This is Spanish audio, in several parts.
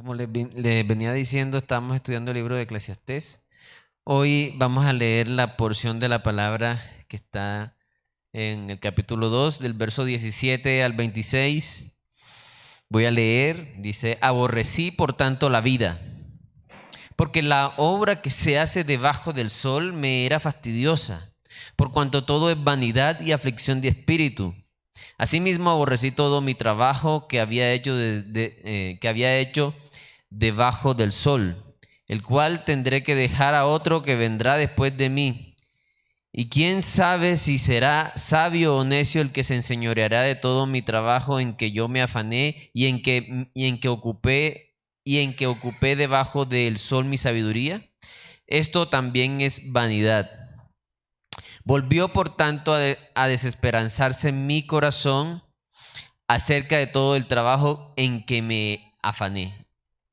Como les venía diciendo, estamos estudiando el libro de Eclesiastés. Hoy vamos a leer la porción de la palabra que está en el capítulo 2, del verso 17 al 26. Voy a leer, dice: aborrecí por tanto la vida, porque la obra que se hace debajo del sol me era fastidiosa, por cuanto todo es vanidad y aflicción de espíritu. Asimismo aborrecí todo mi trabajo que había hecho debajo del sol, el cual tendré que dejar a otro que vendrá después de mí. Y quién sabe si será sabio o necio el que se enseñoreará de todo mi trabajo en que yo me afané y en que ocupé debajo del sol mi sabiduría. Esto también es vanidad. Volvió por tanto a desesperanzarse mi corazón acerca de todo el trabajo en que me afané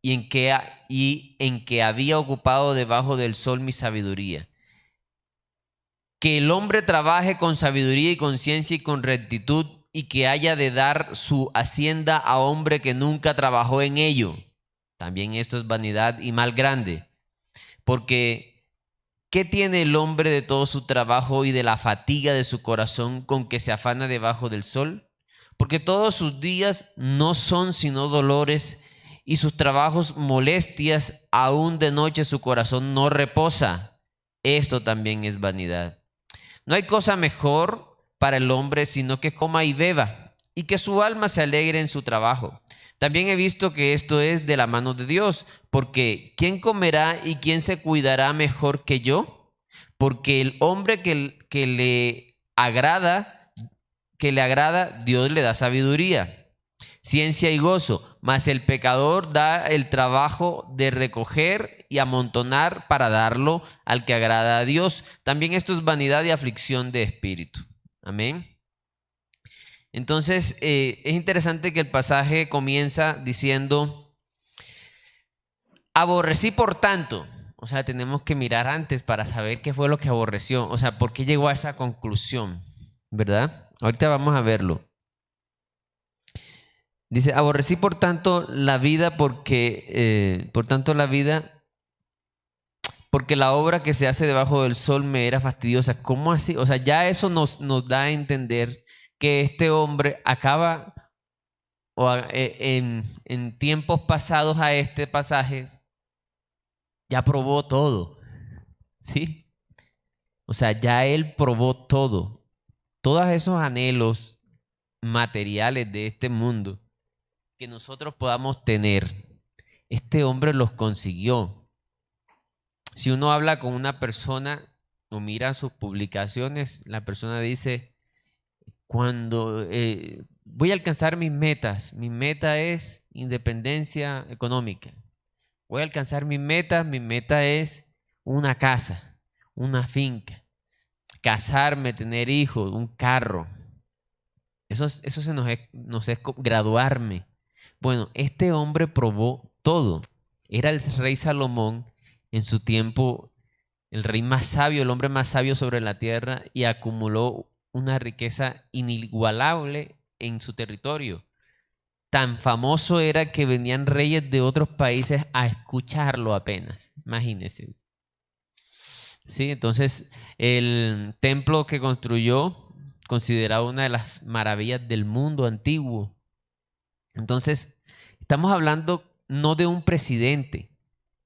y en que había ocupado debajo del sol mi sabiduría. Que el hombre trabaje con sabiduría y con ciencia y con rectitud, y que haya de dar su hacienda a hombre que nunca trabajó en ello. También esto es vanidad y mal grande. Porque ¿qué tiene el hombre de todo su trabajo y de la fatiga de su corazón con que se afana debajo del sol? Porque todos sus días no son sino dolores, y sus trabajos molestias. Aún de noche su corazón no reposa. Esto también es vanidad. No hay cosa mejor para el hombre sino que coma y beba, y que su alma se alegre en su trabajo. También he visto que esto es de la mano de Dios, porque ¿quién comerá y quién se cuidará mejor que yo? Porque el hombre que le agrada, Dios le da sabiduría, ciencia y gozo, mas el pecador da el trabajo de recoger y amontonar para darlo al que agrada a Dios. También esto es vanidad y aflicción de espíritu. Amén. Entonces, es interesante que el pasaje comienza diciendo: aborrecí por tanto. O sea, tenemos que mirar antes para saber qué fue lo que aborreció. O sea, por qué llegó a esa conclusión, ¿verdad? Ahorita vamos a verlo. Dice: aborrecí por tanto la vida, porque la obra que se hace debajo del sol me era fastidiosa. ¿Cómo así? O sea, ya eso nos da a entender que este hombre acaba, en tiempos pasados a este pasaje, ya probó todo, ¿sí? O sea, ya él probó todo. Todos esos anhelos materiales de este mundo que nosotros podamos tener, este hombre los consiguió. Si uno habla con una persona o mira sus publicaciones, la persona dice: cuando voy a alcanzar mis metas, mi meta es independencia económica. Voy a alcanzar mis metas, mi meta es una casa, una finca, casarme, tener hijos, un carro. Eso nos es graduarme. Bueno, este hombre probó todo. Era el rey Salomón en su tiempo, el rey más sabio, el hombre más sabio sobre la tierra, y acumuló una riqueza inigualable en su territorio. Tan famoso era que venían reyes de otros países a escucharlo apenas. Imagínense. Sí, entonces el templo que construyó, considerado una de las maravillas del mundo antiguo. Entonces, estamos hablando no de un presidente,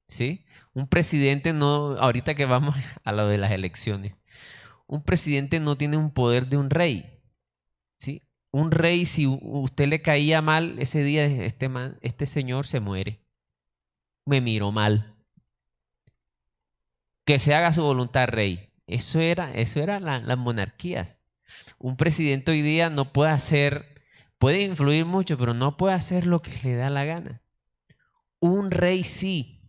¿sí? Un presidente no, ahorita que vamos a lo de las elecciones, un presidente no tiene un poder de un rey, ¿sí? Un rey, si usted le caía mal ese día, este señor se muere. Me miró mal. Que se haga su voluntad, rey. Eso era las monarquías. Un presidente hoy día no puede hacer, puede influir mucho, pero no puede hacer lo que le da la gana. Un rey sí.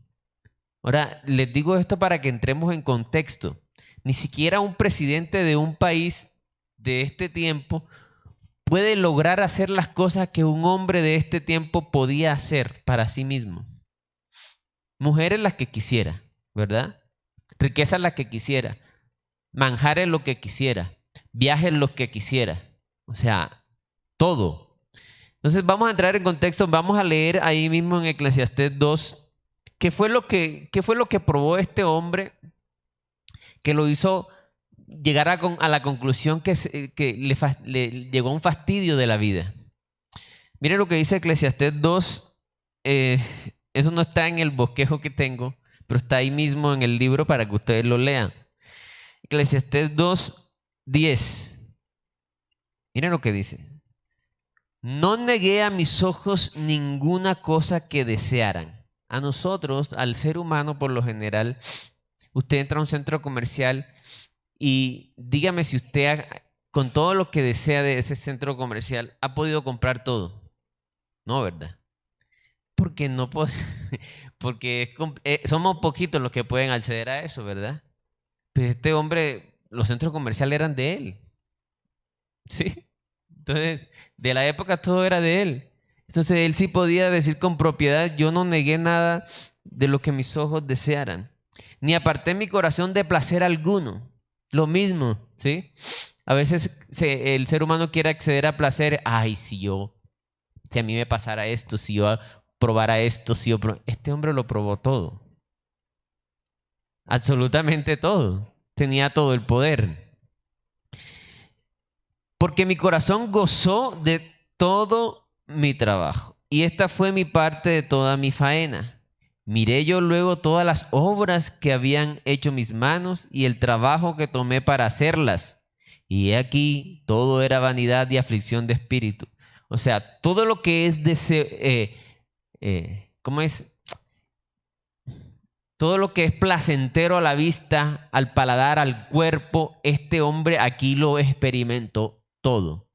Ahora, les digo esto para que entremos en contexto. Ni siquiera un presidente de un país de este tiempo puede lograr hacer las cosas que un hombre de este tiempo podía hacer para sí mismo. Mujeres las que quisiera, ¿verdad? Riquezas las que quisiera. Manjares lo que quisiera. Viajes los que quisiera. O sea, todo. Entonces vamos a entrar en contexto, vamos a leer ahí mismo en Eclesiastés 2, qué fue lo que probó este hombre que lo hizo llegar a la conclusión que le llegó un fastidio de la vida. Miren lo que dice Eclesiastés 2, eso no está en el bosquejo que tengo, pero está ahí mismo en el libro para que ustedes lo lean. Eclesiastés 2, 10. Miren lo que dice. No negué a mis ojos ninguna cosa que desearan. A nosotros, al ser humano por lo general, usted entra a un centro comercial y dígame si usted, con todo lo que desea de ese centro comercial, ha podido comprar todo. No, ¿verdad? Porque no porque somos poquitos los que pueden acceder a eso, ¿verdad? Pues este hombre, los centros comerciales eran de él. ¿Sí? Entonces, de la época todo era de él. Entonces, él sí podía decir con propiedad, yo no negué nada de lo que mis ojos desearan, ni aparté mi corazón de placer alguno. Lo mismo, ¿sí? A veces el ser humano quiere acceder a placer. Ay, si a mí me pasara esto, si yo probara esto, este hombre lo probó todo. Absolutamente todo. Tenía todo el poder. Porque mi corazón gozó de todo mi trabajo, y esta fue mi parte de toda mi faena. Miré yo luego todas las obras que habían hecho mis manos y el trabajo que tomé para hacerlas. Y he aquí, todo era vanidad y aflicción de espíritu. O sea, todo lo que es ¿cómo es? Todo lo que es placentero a la vista, al paladar, al cuerpo, este hombre aquí lo experimentó todo.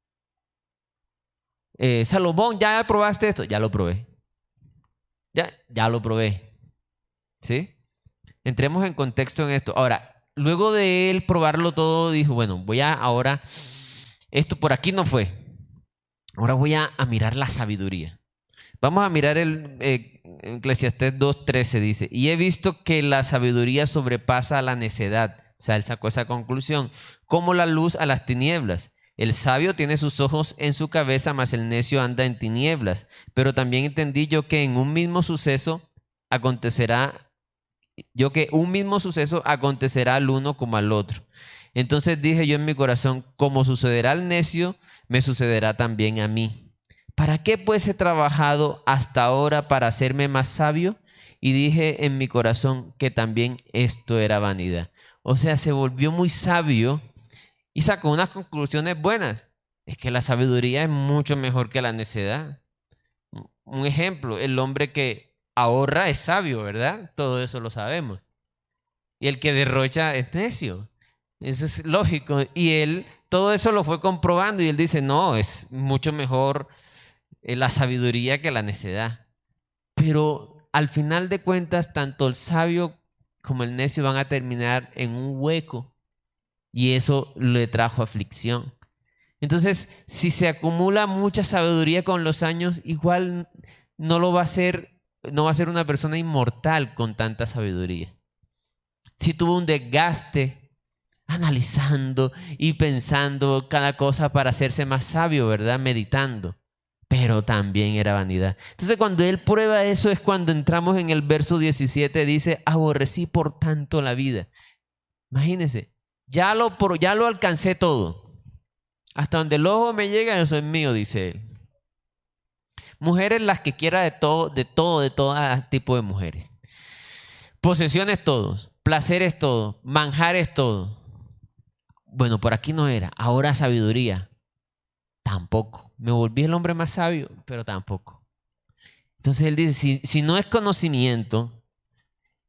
Salomón, ¿ya probaste esto? Ya lo probé. Ya lo probé. ¿Sí? Entremos en contexto en esto. Ahora, luego de él probarlo todo, dijo, bueno, ahora, esto por aquí no fue. Ahora voy a mirar la sabiduría. Vamos a mirar el Eclesiastés 2:13 dice, y he visto que la sabiduría sobrepasa a la necedad. O sea, él sacó esa conclusión, como la luz a las tinieblas. El sabio tiene sus ojos en su cabeza, mas el necio anda en tinieblas. Pero también entendí yo que un mismo suceso acontecerá al uno como al otro. Entonces dije yo en mi corazón, como sucederá al necio, me sucederá también a mí. ¿Para qué pues he trabajado hasta ahora para hacerme más sabio? Y dije en mi corazón que también esto era vanidad. O sea, se volvió muy sabio y sacó unas conclusiones buenas. Es que la sabiduría es mucho mejor que la necedad. Un ejemplo, el hombre que ahorra es sabio, ¿verdad? Todo eso lo sabemos. Y el que derrocha es necio. Eso es lógico. Y él todo eso lo fue comprobando y él dice, no, es mucho mejor la sabiduría que la necedad. Pero al final de cuentas, tanto el sabio como el necio van a terminar en un hueco y eso le trajo aflicción. Entonces, si se acumula mucha sabiduría con los años, igual no va a ser una persona inmortal con tanta sabiduría. Si tuvo un desgaste analizando y pensando cada cosa para hacerse más sabio, ¿verdad? Meditando. Pero también era vanidad. Entonces, cuando él prueba eso es cuando entramos en el verso 17, dice, aborrecí por tanto la vida. Imagínense, ya lo alcancé todo. Hasta donde el ojo me llega, eso es mío, dice él. Mujeres las que quiera de todo tipo de mujeres. Posesiones todos, placeres todos, manjares todos. Bueno, por aquí no era. Ahora sabiduría. Tampoco. Me volví el hombre más sabio, pero tampoco. Entonces él dice, si no es conocimiento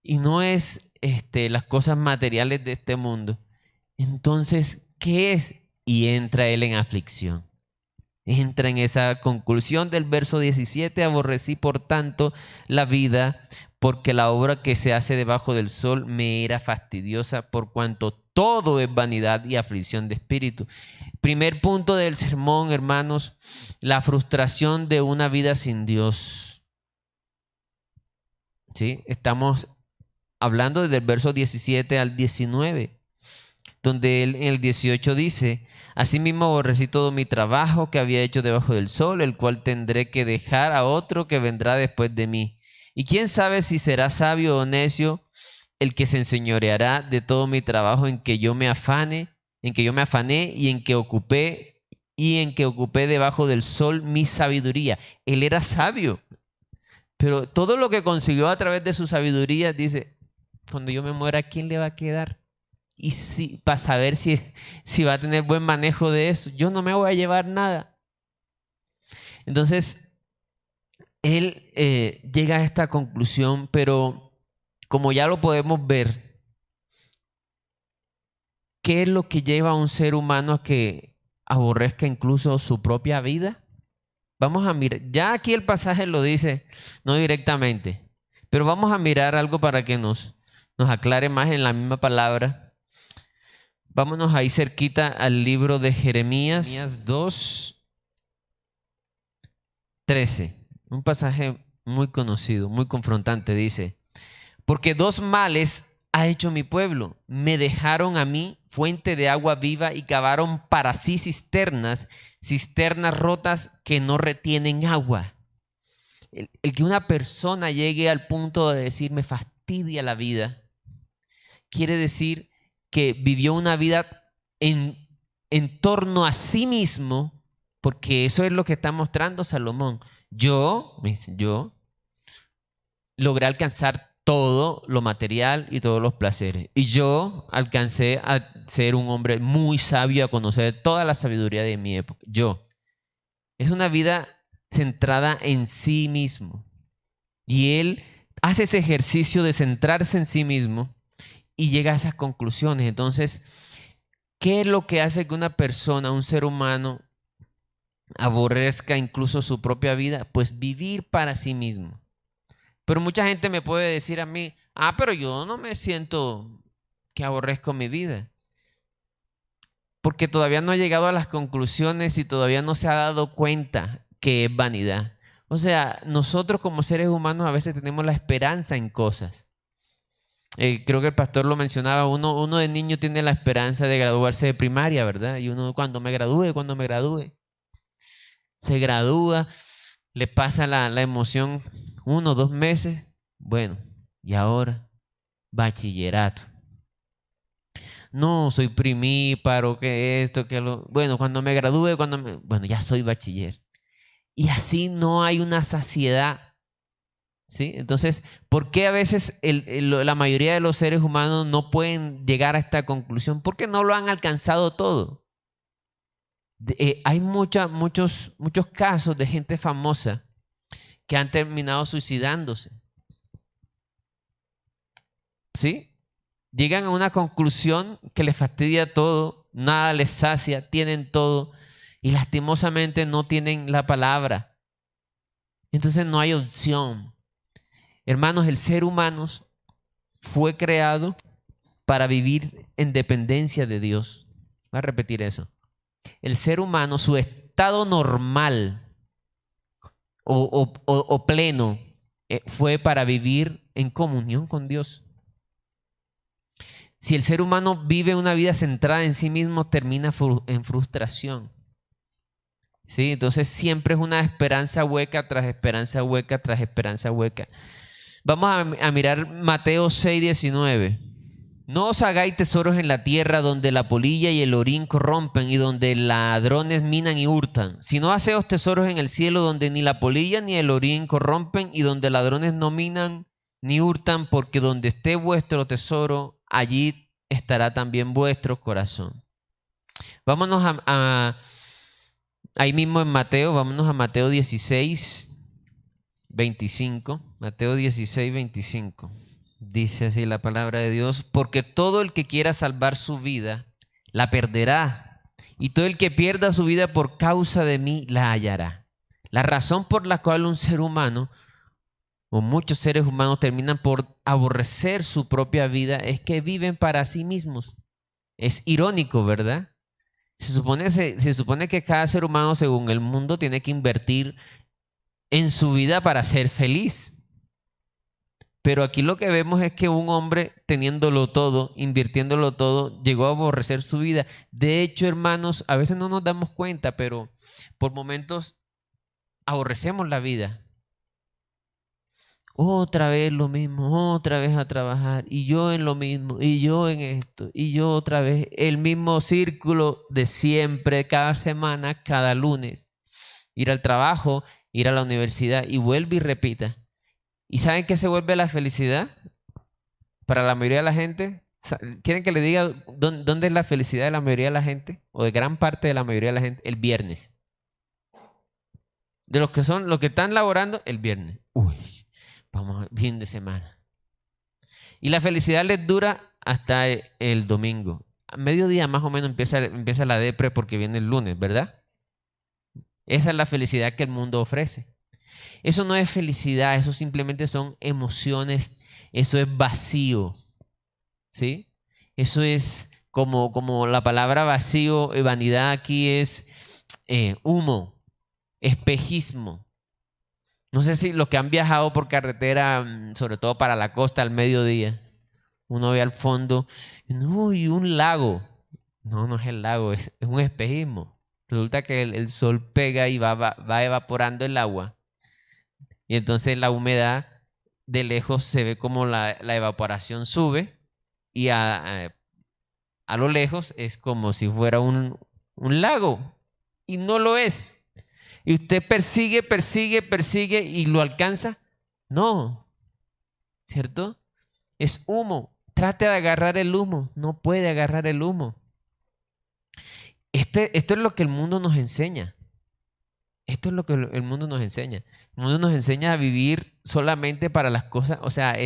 y no es las cosas materiales de este mundo, entonces, ¿qué es? Y entra él en aflicción. Entra en esa conclusión del verso 17, aborrecí por tanto la vida, porque la obra que se hace debajo del sol me era fastidiosa, por cuanto todo es vanidad y aflicción de espíritu. Primer punto del sermón, hermanos, la frustración de una vida sin Dios. ¿Sí? Estamos hablando desde el verso 17 al 19. donde él en el 18 dice: asimismo aborrecí todo mi trabajo que había hecho debajo del sol, el cual tendré que dejar a otro que vendrá después de mí. Y quién sabe si será sabio o necio el que se enseñoreará de todo mi trabajo en que yo me afané y en que ocupé debajo del sol mi sabiduría. Él era sabio, pero todo lo que consiguió a través de su sabiduría, dice: cuando yo me muera, ¿a quién le va a quedar? Y si, para saber si va a tener buen manejo de eso, yo no me voy a llevar nada. Entonces, él llega a esta conclusión, pero como ya lo podemos ver, ¿qué es lo que lleva a un ser humano a que aborrezca incluso su propia vida? Vamos a mirar, ya aquí el pasaje lo dice, no directamente, pero vamos a mirar algo para que nos aclare más en la misma palabra. Vámonos ahí cerquita al libro de Jeremías 2:13, un pasaje muy conocido, muy confrontante. Dice: porque dos males ha hecho mi pueblo. Me dejaron a mí fuente de agua viva y cavaron para sí cisternas rotas que no retienen agua. El que una persona llegue al punto de decir me fastidia la vida, quiere decir que vivió una vida en torno a sí mismo, porque eso es lo que está mostrando Salomón. Yo logré alcanzar todo lo material y todos los placeres. Y yo alcancé a ser un hombre muy sabio, a conocer toda la sabiduría de mi época. Es una vida centrada en sí mismo. Y él hace ese ejercicio de centrarse en sí mismo y llega a esas conclusiones. Entonces, ¿qué es lo que hace que una persona, un ser humano, aborrezca incluso su propia vida? Pues vivir para sí mismo. Pero mucha gente me puede decir a mí: pero yo no me siento que aborrezco mi vida. Porque todavía no ha llegado a las conclusiones y todavía no se ha dado cuenta que es vanidad. O sea, nosotros como seres humanos a veces tenemos la esperanza en cosas. Creo que el pastor lo mencionaba, uno de niño tiene la esperanza de graduarse de primaria, ¿verdad? Y uno, cuando me gradúe, se gradúa, le pasa la emoción 1 o 2 meses, bueno, y ahora, bachillerato. No, soy primíparo, que esto, que lo... Bueno, cuando me gradúe, bueno, ya soy bachiller. Y así no hay una saciedad, ¿sí? Entonces, ¿por qué a veces la mayoría de los seres humanos no pueden llegar a esta conclusión? Porque no lo han alcanzado todo. Hay muchos casos de gente famosa que han terminado suicidándose. ¿Sí? Llegan a una conclusión que les fastidia todo, nada les sacia, tienen todo y lastimosamente no tienen la palabra. Entonces no hay opción. Hermanos, el ser humano fue creado para vivir en dependencia de Dios. Voy a repetir eso. El ser humano, su estado normal o pleno, fue para vivir en comunión con Dios. Si el ser humano vive una vida centrada en sí mismo, termina en frustración. ¿Sí? Entonces siempre es una esperanza hueca tras esperanza hueca tras esperanza hueca. Vamos a mirar Mateo 6:19. No os hagáis tesoros en la tierra donde la polilla y el orín corrompen y donde ladrones minan y hurtan, sino haceos tesoros en el cielo donde ni la polilla ni el orín corrompen y donde ladrones no minan ni hurtan, porque donde esté vuestro tesoro, allí estará también vuestro corazón. Vámonos ahí mismo en Mateo, vámonos a Mateo 16:25. Mateo 16:25. Dice así la palabra de Dios: porque todo el que quiera salvar su vida, la perderá. Y todo el que pierda su vida por causa de mí, la hallará. La razón por la cual un ser humano o muchos seres humanos terminan por aborrecer su propia vida es que viven para sí mismos. Es irónico, ¿verdad? Se supone que cada ser humano, según el mundo, tiene que invertir en su vida para ser feliz. Pero aquí lo que vemos es que un hombre teniéndolo todo, invirtiéndolo todo, llegó a aborrecer su vida. De hecho, hermanos, a veces no nos damos cuenta, pero por momentos aborrecemos la vida. Otra vez lo mismo, otra vez a trabajar, y yo en lo mismo, y yo en esto, y yo otra vez, el mismo círculo de siempre, cada semana, cada lunes. Ir al trabajo, ir a la universidad, y vuelve y repita. ¿Y saben qué se vuelve la felicidad para la mayoría de la gente? ¿Quieren que le diga dónde es la felicidad de la mayoría de la gente? O de gran parte de la mayoría de la gente. El viernes. De los que están laborando, el viernes. Uy, vamos, fin de semana. Y la felicidad les dura hasta el domingo. A mediodía más o menos empieza la depre porque viene el lunes, ¿verdad? Esa es la felicidad que el mundo ofrece. Eso no es felicidad, eso simplemente son emociones, eso es vacío, ¿sí? Eso es como la palabra vacío, vanidad aquí es humo, espejismo. No sé si los que han viajado por carretera, sobre todo para la costa al mediodía, uno ve al fondo, uy, un lago. No, no es el lago, es un espejismo. Resulta que el sol pega y va evaporando el agua. Y entonces la humedad de lejos se ve como la evaporación sube y a lo lejos es como si fuera un lago. Y no lo es. Y usted persigue y lo alcanza. No, ¿cierto? Es humo. Trate de agarrar el humo. No puede agarrar el humo. Esto es lo que el mundo nos enseña. Esto es lo que el mundo nos enseña. El mundo nos enseña a vivir solamente para las cosas. O sea,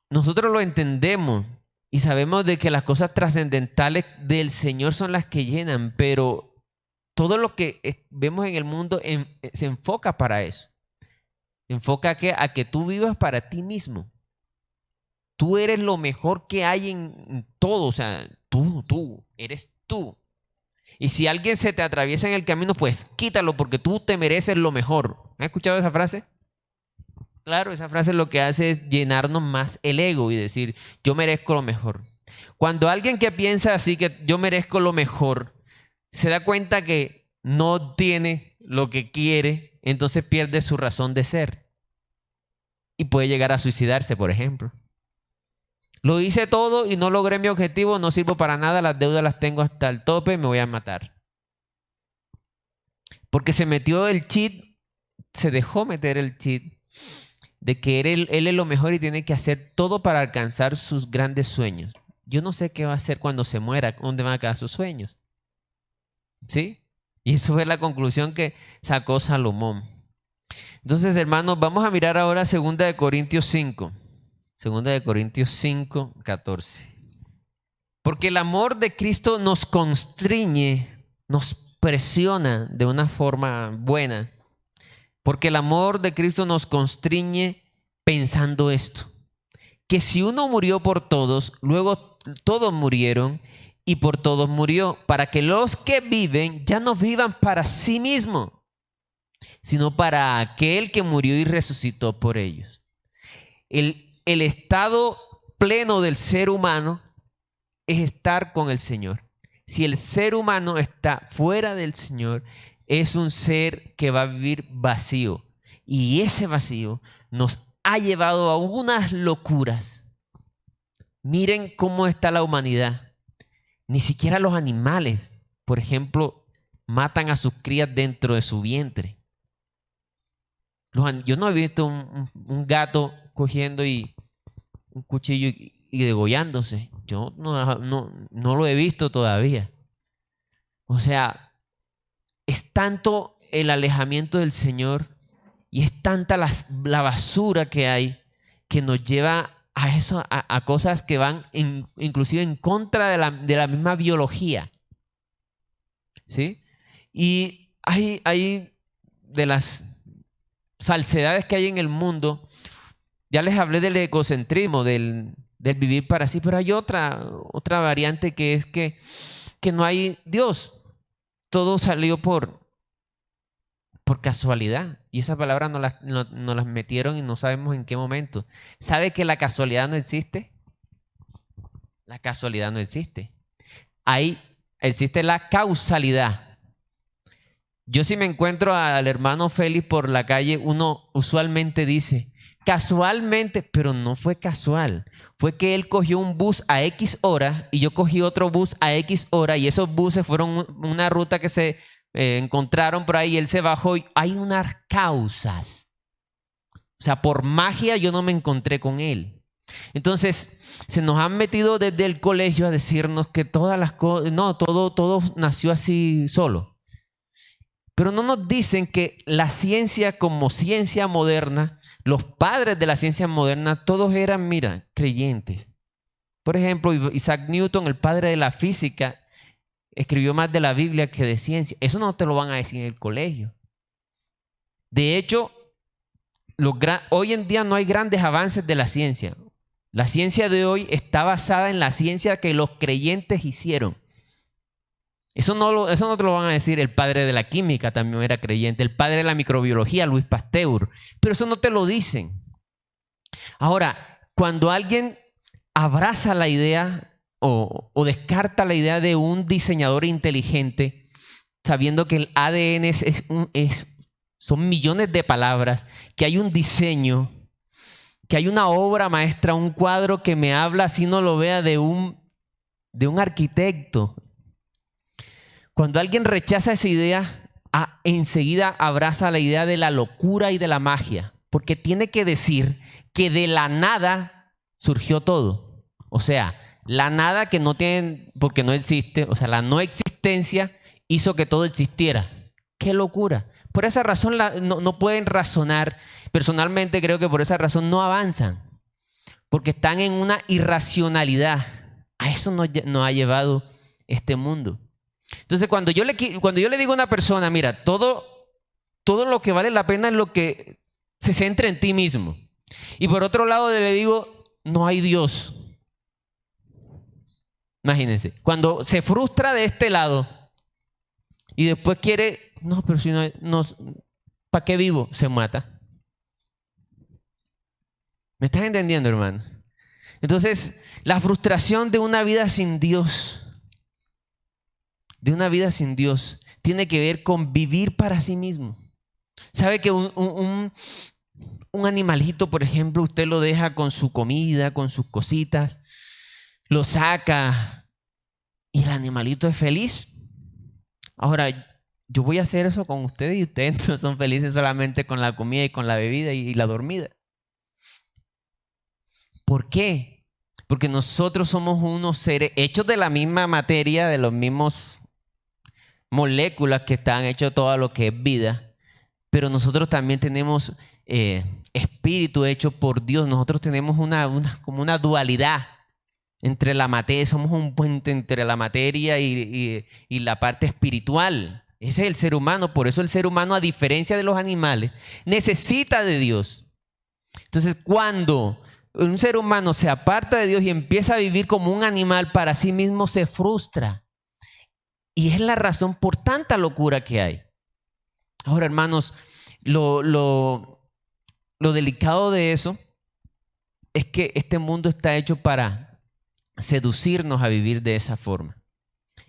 nosotros lo entendemos y sabemos de que las cosas trascendentales del Señor son las que llenan, pero todo lo que vemos en el mundo se enfoca para eso. Enfoca a que tú vivas para ti mismo. Tú eres lo mejor que hay en todo. O sea, tú, eres tú. Y si alguien se te atraviesa en el camino, pues quítalo porque tú te mereces lo mejor. ¿Has escuchado esa frase? Claro, esa frase lo que hace es llenarnos más el ego y decir, yo merezco lo mejor. Cuando alguien que piensa así, que yo merezco lo mejor, se da cuenta que no tiene lo que quiere, entonces pierde su razón de ser. Y puede llegar a suicidarse, por ejemplo. Lo hice todo y no logré mi objetivo, no sirvo para nada, las deudas las tengo hasta el tope, me voy a matar. Porque se metió el cheat, se dejó meter el cheat de que él es lo mejor y tiene que hacer todo para alcanzar sus grandes sueños. Yo no sé qué va a hacer cuando se muera, dónde van a quedar sus sueños. ¿Sí? Y eso fue la conclusión que sacó Salomón. Entonces, hermanos, vamos a mirar ahora 2 de Corintios 5. 2 de Corintios 5, 14. Porque el amor de Cristo nos constriñe, nos presiona de una forma buena. Porque el amor de Cristo nos constriñe pensando esto, que si uno murió por todos, luego todos murieron y por todos murió, para que los que viven ya no vivan para sí mismos, sino para aquel que murió y resucitó por ellos. El estado pleno del ser humano es estar con el Señor. Si el ser humano está fuera del Señor, es un ser que va a vivir vacío. Y ese vacío nos ha llevado a unas locuras. Miren cómo está la humanidad. Ni siquiera los animales, por ejemplo, matan a sus crías dentro de su vientre. Yo no he visto un gato cogiendo un cuchillo y degollándose. Yo no lo he visto todavía. O sea, es tanto el alejamiento del Señor y es tanta la basura que hay que nos lleva a eso, a cosas que van inclusive en contra de la misma biología. ¿Sí? Y hay de las falsedades que hay en el mundo. Ya les hablé del egocentrismo, del vivir para sí, pero hay otra variante que es que no hay Dios. Todo salió por casualidad. Y esas palabras nos las metieron y no sabemos en qué momento. ¿Sabe que la casualidad no existe? La casualidad no existe. Ahí existe la causalidad. Yo si me encuentro al hermano Félix por la calle, uno usualmente dice, casualmente, pero no fue casual. Fue que él cogió un bus a X hora y yo cogí otro bus a X hora y esos buses fueron una ruta que se encontraron por ahí y él se bajó. Hay unas causas. O sea, por magia yo no me encontré con él. Entonces, se nos han metido desde el colegio a decirnos que todas las cosas, no, todo nació así solo. Pero no nos dicen que la ciencia como ciencia moderna, los padres de la ciencia moderna, todos eran, mira, creyentes. Por ejemplo, Isaac Newton, el padre de la física, escribió más de la Biblia que de ciencia. Eso no te lo van a decir en el colegio. De hecho, hoy en día no hay grandes avances de la ciencia. La ciencia de hoy está basada en la ciencia que los creyentes hicieron. Eso no te lo van a decir. El padre de la química también era creyente. El padre de la microbiología, Luis Pasteur. Pero eso no te lo dicen. Ahora, cuando alguien abraza la idea o descarta la idea de un diseñador inteligente, sabiendo que el ADN son millones de palabras, que hay un diseño, que hay una obra maestra, un cuadro que me habla, si no lo vea, de un arquitecto. Cuando alguien rechaza esa idea, enseguida abraza la idea de la locura y de la magia, porque tiene que decir que de la nada surgió todo. O sea, la nada que no tiene, porque no existe, o sea, la no existencia hizo que todo existiera. ¡Qué locura! Por esa razón no pueden razonar. Personalmente creo que por esa razón no avanzan, porque están en una irracionalidad. A eso nos ha llevado este mundo. Entonces, cuando yo le digo a una persona, mira, todo lo que vale la pena es lo que se centra en ti mismo. Y por otro lado le digo, no hay Dios. Imagínense, cuando se frustra de este lado y después quiere, no, pero si no, ¿para qué vivo? Se mata. ¿Me estás entendiendo, hermano? Entonces, la frustración de una vida sin Dios, tiene que ver con vivir para sí mismo. ¿Sabe que un animalito, por ejemplo, usted lo deja con su comida, con sus cositas, lo saca y el animalito es feliz? Ahora, yo voy a hacer eso con ustedes y ustedes no son felices solamente con la comida y con la bebida y la dormida. ¿Por qué? Porque nosotros somos unos seres hechos de la misma materia, de los mismos moléculas que están hechos todo lo que es vida, pero nosotros también tenemos espíritu hecho por Dios. Nosotros tenemos como una dualidad entre la materia, somos un puente entre la materia y la parte espiritual. Ese es el ser humano. Por eso el ser humano, a diferencia de los animales, necesita de Dios. Entonces, cuando un ser humano se aparta de Dios y empieza a vivir como un animal para sí mismo, se frustra. Y es la razón por tanta locura que hay. Ahora, hermanos, lo delicado de eso es que este mundo está hecho para seducirnos a vivir de esa forma.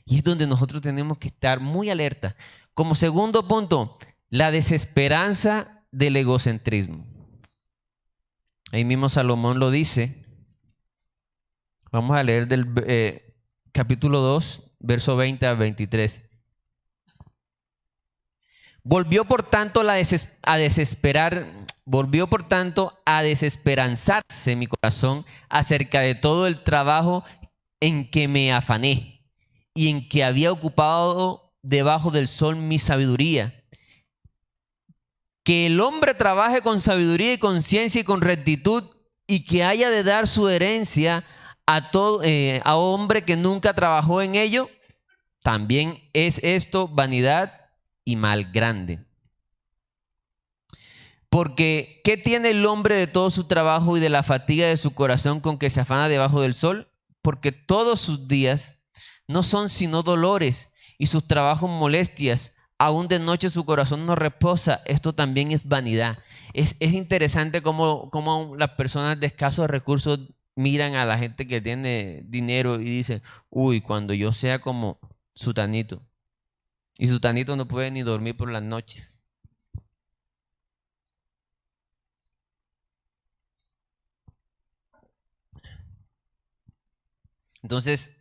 Y es donde nosotros tenemos que estar muy alerta. Como segundo punto, la desesperanza del egocentrismo. Ahí mismo Salomón lo dice. Vamos a leer del capítulo 2, verso 20 a 23. Volvió por tanto a desesperanzarse mi corazón acerca de todo el trabajo en que me afané y en que había ocupado debajo del sol mi sabiduría. Que el hombre trabaje con sabiduría y con ciencia y con rectitud, y que haya de dar su herencia a hombre que nunca trabajó en ello, también es esto vanidad y mal grande. Porque ¿qué tiene el hombre de todo su trabajo y de la fatiga de su corazón con que se afana debajo del sol? Porque todos sus días no son sino dolores y sus trabajos molestias. aún de noche su corazón no reposa, esto también es vanidad. Es interesante cómo las personas de escasos recursos miran a la gente que tiene dinero y dicen, uy, cuando yo sea como sutanito. Y sutanito no puede ni dormir por las noches. Entonces,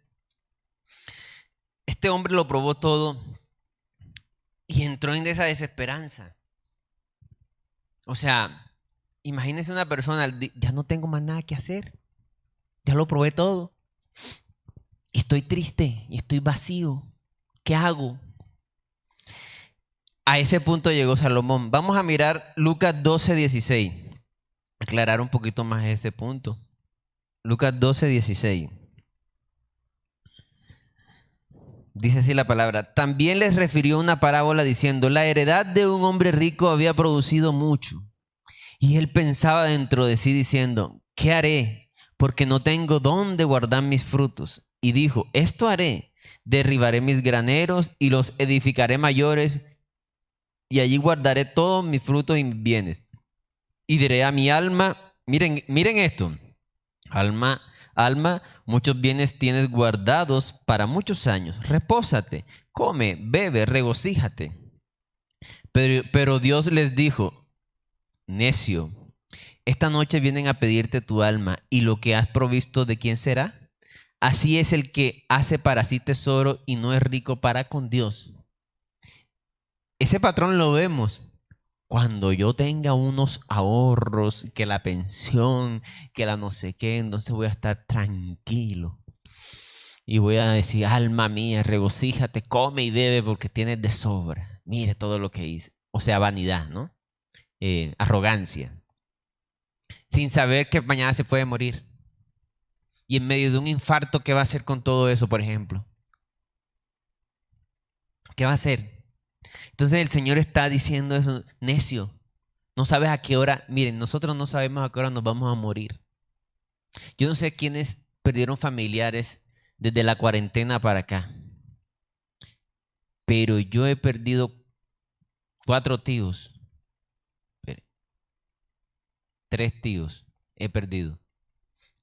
este hombre lo probó todo y entró en esa desesperanza. O sea, imagínese una persona, ya no tengo más nada que hacer. Ya lo probé todo. Estoy triste y estoy vacío. ¿Qué hago? A ese punto llegó Salomón. Vamos a mirar Lucas 12:16. Aclarar un poquito más ese punto. Lucas 12:16. Dice así la palabra. También les refirió una parábola diciendo, la heredad de un hombre rico había producido mucho. Y él pensaba dentro de sí diciendo, ¿qué haré? Porque no tengo dónde guardar mis frutos. Y dijo, esto haré, derribaré mis graneros y los edificaré mayores, y allí guardaré todos mis frutos y mis bienes. Y diré a mi alma, miren esto, alma, muchos bienes tienes guardados para muchos años. Repósate, come, bebe, regocíjate. Pero Dios les dijo, necio, esta noche vienen a pedirte tu alma, y lo que has provisto, ¿de quién será? Así es el que hace para sí tesoro y no es rico para con Dios. Ese patrón lo vemos. Cuando yo tenga unos ahorros, que la pensión, que la no sé qué, entonces voy a estar tranquilo. Y voy a decir, alma mía, regocíjate, come y bebe porque tienes de sobra. Mire todo lo que hice. O sea, vanidad, ¿no? Arrogancia. Sin saber que mañana se puede morir. Y en medio de un infarto, ¿qué va a hacer con todo eso, por ejemplo? ¿Qué va a hacer? Entonces el Señor está diciendo eso, necio. No sabes a qué hora. Miren, nosotros no sabemos a qué hora nos vamos a morir. Yo no sé quiénes perdieron familiares desde la cuarentena para acá. Pero yo he perdido 4 tíos. 3 tíos he perdido.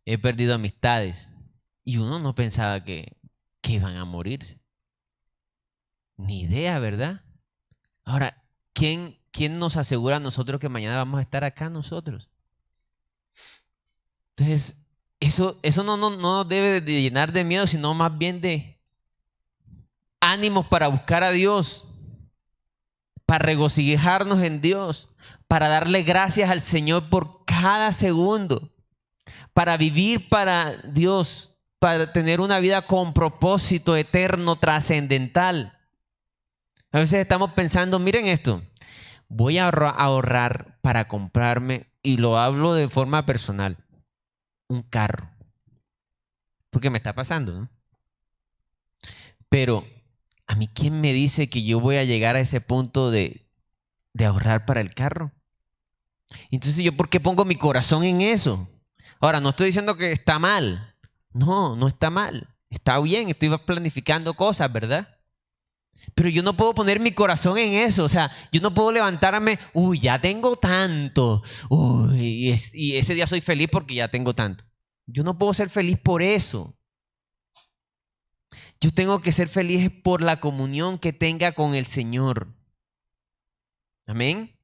He perdido amistades. Y uno no pensaba que iban a morirse. Ni idea, ¿verdad? Ahora, ¿quién nos asegura a nosotros que mañana vamos a estar acá nosotros? Entonces, eso no nos debe de llenar de miedo, sino más bien de ánimos para buscar a Dios, para regocijarnos en Dios, para darle gracias al Señor por cada segundo, para vivir para Dios, para tener una vida con propósito eterno, trascendental. A veces estamos pensando, miren esto, voy a ahorrar para comprarme, y lo hablo de forma personal, un carro. Porque me está pasando, ¿no? Pero a mí, ¿quién me dice que yo voy a llegar a ese punto de ahorrar para el carro? Entonces, ¿yo por qué pongo mi corazón en eso? Ahora, no estoy diciendo que está mal. No, no está mal. Está bien, estoy planificando cosas, ¿verdad? Pero yo no puedo poner mi corazón en eso. O sea, yo no puedo levantarme, uy, ya tengo tanto. Uy, y ese día soy feliz porque ya tengo tanto. Yo no puedo ser feliz por eso. Yo tengo que ser feliz por la comunión que tenga con el Señor. Amén.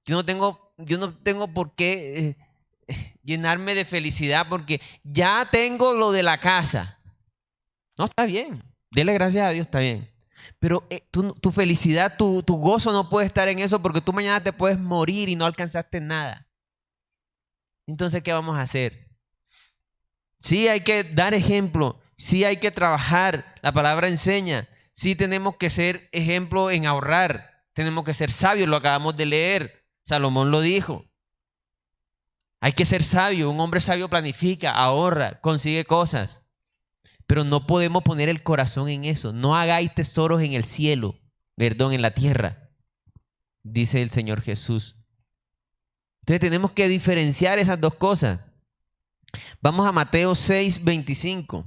Yo no tengo por qué llenarme de felicidad porque ya tengo lo de la casa. No, está bien. Dele gracias a Dios, está bien. Pero tu felicidad, tu gozo no puede estar en eso porque tú mañana te puedes morir y no alcanzaste nada. Entonces, ¿qué vamos a hacer? Sí, hay que dar ejemplo. Sí, hay que trabajar. La palabra enseña. Sí, tenemos que ser ejemplo en ahorrar. Tenemos que ser sabios. Lo acabamos de leer. Salomón lo dijo. Hay que ser sabio. Un hombre sabio planifica, ahorra, consigue cosas. Pero no podemos poner el corazón en eso. No hagáis tesoros en el cielo, perdón, en la tierra, dice el Señor Jesús. Entonces tenemos que diferenciar esas dos cosas. Vamos a Mateo 6:25.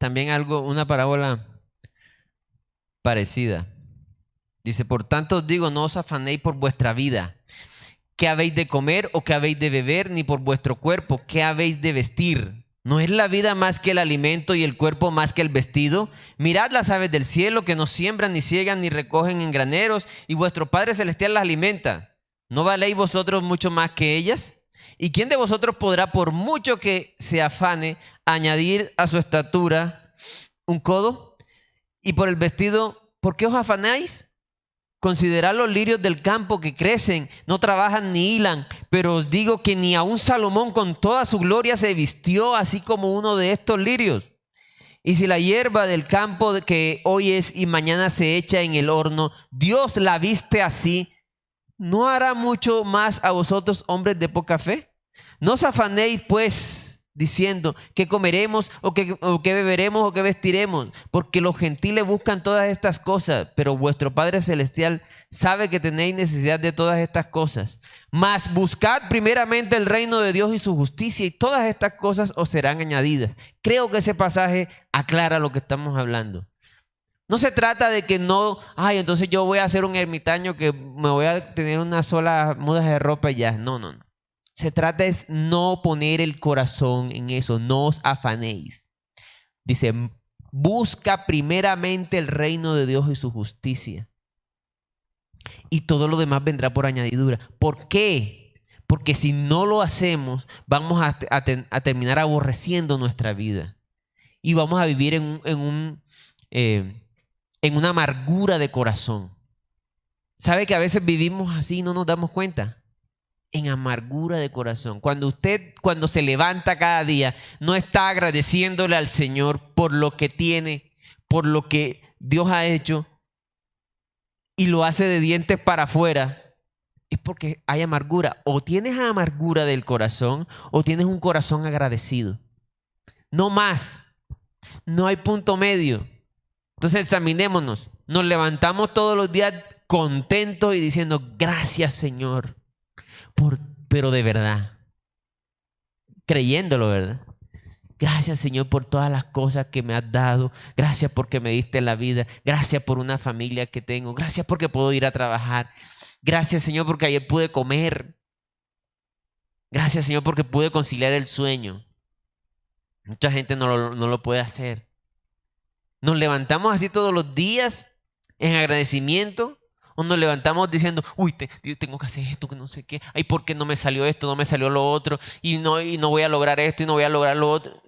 también una parábola parecida. Dice, por tanto os digo, no os afanéis por vuestra vida, qué habéis de comer o qué habéis de beber, ni por vuestro cuerpo, qué habéis de vestir. ¿No es la vida más que el alimento y el cuerpo más que el vestido? Mirad las aves del cielo, que no siembran, ni ciegan, ni recogen en graneros, y vuestro Padre Celestial las alimenta. ¿No valéis vosotros mucho más que ellas? ¿Y quién de vosotros podrá, por mucho que se afane, añadir a su estatura un codo? Y por el vestido, ¿por qué os afanáis? Considerad los lirios del campo que crecen, no trabajan ni hilan, pero os digo que ni aun Salomón con toda su gloria se vistió así como uno de estos lirios. Y si la hierba del campo que hoy es y mañana se echa en el horno, Dios la viste así, ¿no hará mucho más a vosotros, hombres de poca fe? No os afanéis, pues, diciendo qué comeremos o qué beberemos o qué vestiremos, porque los gentiles buscan todas estas cosas, pero vuestro Padre Celestial sabe que tenéis necesidad de todas estas cosas. Mas buscad primeramente el reino de Dios y su justicia, y todas estas cosas os serán añadidas. Creo que ese pasaje aclara lo que estamos hablando. No se trata de que entonces yo voy a ser un ermitaño que me voy a tener una sola muda de ropa y ya. No. Se trata es no poner el corazón en eso, no os afanéis. Dice, busca primeramente el reino de Dios y su justicia, y todo lo demás vendrá por añadidura. ¿Por qué? Porque si no lo hacemos, vamos a terminar aborreciendo nuestra vida y vamos a vivir en una amargura de corazón. ¿Sabe que a veces vivimos así y no nos damos cuenta? En amargura de corazón. Cuando se levanta cada día, no está agradeciéndole al Señor por lo que tiene, por lo que Dios ha hecho, y lo hace de dientes para afuera, es porque hay amargura. O tienes amargura del corazón, o tienes un corazón agradecido. No más. No hay punto medio. Entonces examinémonos. Nos levantamos todos los días contentos y diciendo, gracias, Señor. Pero de verdad, creyéndolo, ¿verdad? Gracias, Señor, por todas las cosas que me has dado. Gracias porque me diste la vida. Gracias por una familia que tengo. Gracias porque puedo ir a trabajar. Gracias, Señor, porque ayer pude comer. Gracias, Señor, porque pude conciliar el sueño. Mucha gente no lo puede hacer. Nos levantamos así todos los días en agradecimiento. O nos levantamos diciendo, tengo que hacer esto, que no sé qué. Ay, ¿por qué no me salió esto? No me salió lo otro. Y no voy a lograr esto y no voy a lograr lo otro.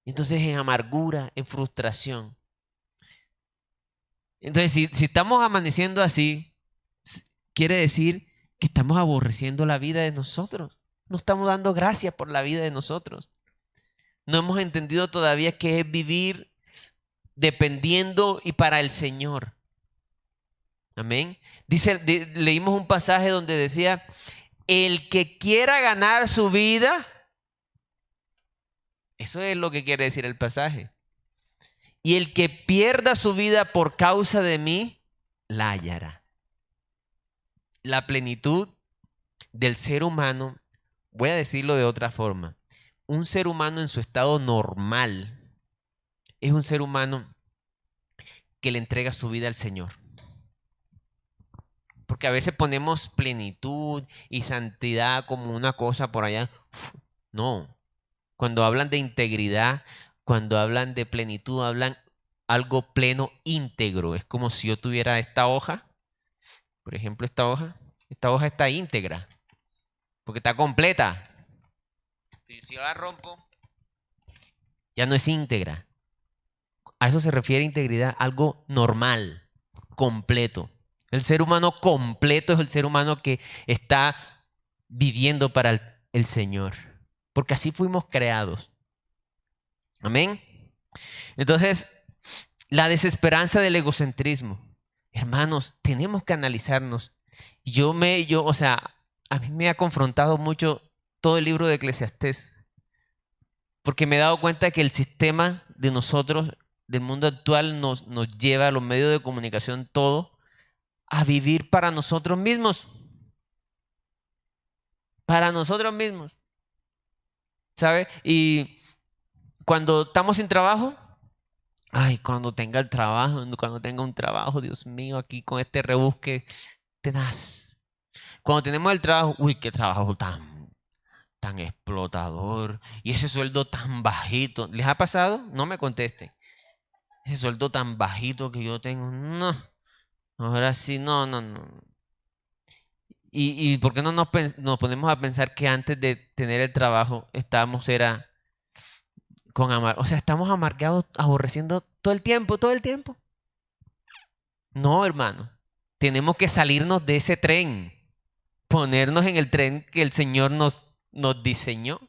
Entonces, en amargura, en frustración. Entonces, si estamos amaneciendo así, quiere decir que estamos aborreciendo la vida de nosotros. No estamos dando gracias por la vida de nosotros. No hemos entendido todavía qué es vivir dependiendo y para el Señor. Amén. Leímos un pasaje donde decía, el que quiera ganar su vida, eso es lo que quiere decir el pasaje. Y el que pierda su vida por causa de mí, la hallará. La plenitud del ser humano, voy a decirlo de otra forma, un ser humano en su estado normal es un ser humano que le entrega su vida al Señor. Porque a veces ponemos plenitud y santidad como una cosa por allá. No. Cuando hablan de integridad, cuando hablan de plenitud, hablan algo pleno, íntegro. Es como si yo tuviera esta hoja. Por ejemplo, esta hoja. Esta hoja está íntegra. Porque está completa. Si yo la rompo, ya no es íntegra. A eso se refiere integridad, algo normal, completo. El ser humano completo es el ser humano que está viviendo para el Señor. Porque así fuimos creados. Amén. Entonces, la desesperanza del egocentrismo. Hermanos, tenemos que analizarnos. A mí me ha confrontado mucho todo el libro de Eclesiastés. Porque me he dado cuenta que el sistema de nosotros, del mundo actual, nos lleva a los medios de comunicación todo a vivir para nosotros mismos. Para nosotros mismos. ¿Sabe? Y cuando estamos sin trabajo, Ay, cuando tenga el trabajo, cuando tenga un trabajo, Dios mío, aquí con este rebusque tenaz. Cuando tenemos el trabajo, uy, qué trabajo tan explotador. Y ese sueldo tan bajito. ¿Les ha pasado? No me conteste. Ese sueldo tan bajito que yo tengo. No. Ahora sí, no, no, no. ¿Y por qué no nos ponemos a pensar que antes de tener el trabajo estábamos era con amar? O sea, estamos amargados, aborreciendo todo el tiempo, todo el tiempo. No, hermano. Tenemos que salirnos de ese tren, ponernos en el tren que el Señor nos diseñó.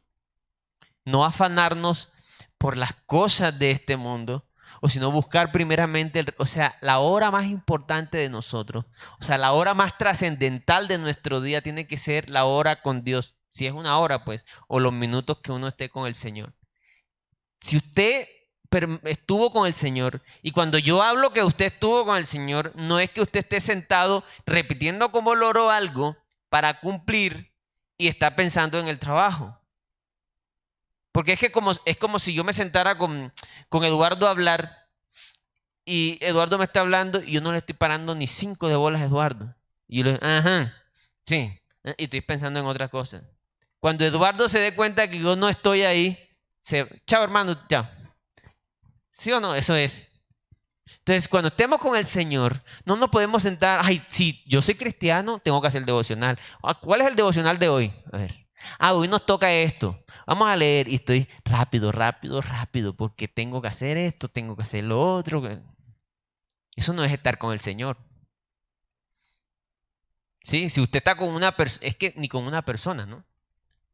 No afanarnos por las cosas de este mundo, o sino buscar primeramente, o sea, la hora más importante de nosotros, o sea, la hora más trascendental de nuestro día tiene que ser la hora con Dios. Si es una hora, pues, o los minutos que uno esté con el Señor. Si usted estuvo con el Señor, y cuando yo hablo que usted estuvo con el Señor, no es que usted esté sentado repitiendo como loro algo para cumplir y está pensando en el trabajo. Porque es como si yo me sentara con Eduardo a hablar y Eduardo me está hablando y yo no le estoy parando ni 5 de bolas a Eduardo. Y yo le digo, ajá, sí, y estoy pensando en otras cosas. Cuando Eduardo se dé cuenta que yo no estoy ahí, chao hermano, chao. ¿Sí o no? Eso es. Entonces, cuando estemos con el Señor, no nos podemos sentar, ay, si yo soy cristiano, tengo que hacer el devocional. ¿Cuál es el devocional de hoy? A ver. Hoy nos toca esto. Vamos a leer y estoy rápido, rápido, rápido, porque tengo que hacer esto, tengo que hacer lo otro. Eso no es estar con el Señor. ¿Sí? Si usted está con una persona, es que ni con una persona, ¿no?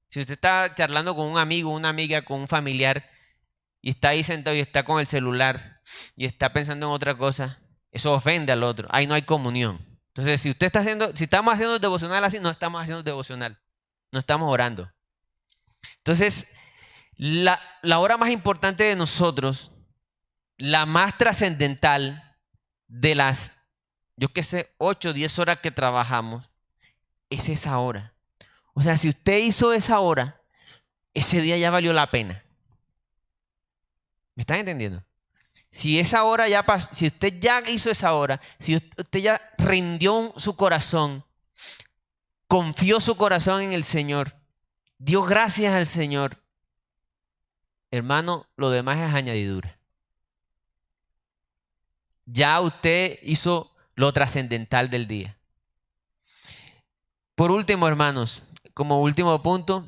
Si usted está charlando con un amigo, una amiga, con un familiar, y está ahí sentado y está con el celular y está pensando en otra cosa, eso ofende al otro. Ahí no hay comunión. Entonces, si usted está haciendo, si estamos haciendo el devocional así, no estamos haciendo el devocional. No estamos orando. Entonces, la hora más importante de nosotros, la más trascendental de las, yo qué sé, 8 o 10 horas que trabajamos, es esa hora. O sea, si usted hizo esa hora, ese día ya valió la pena. ¿Me están entendiendo? Si esa hora ya pasó, si usted ya hizo esa hora, si usted ya rindió su corazón, confió su corazón en el Señor, dio gracias al Señor, hermano, lo demás es añadidura. Ya usted hizo lo trascendental del día. Por último, hermanos, como último punto,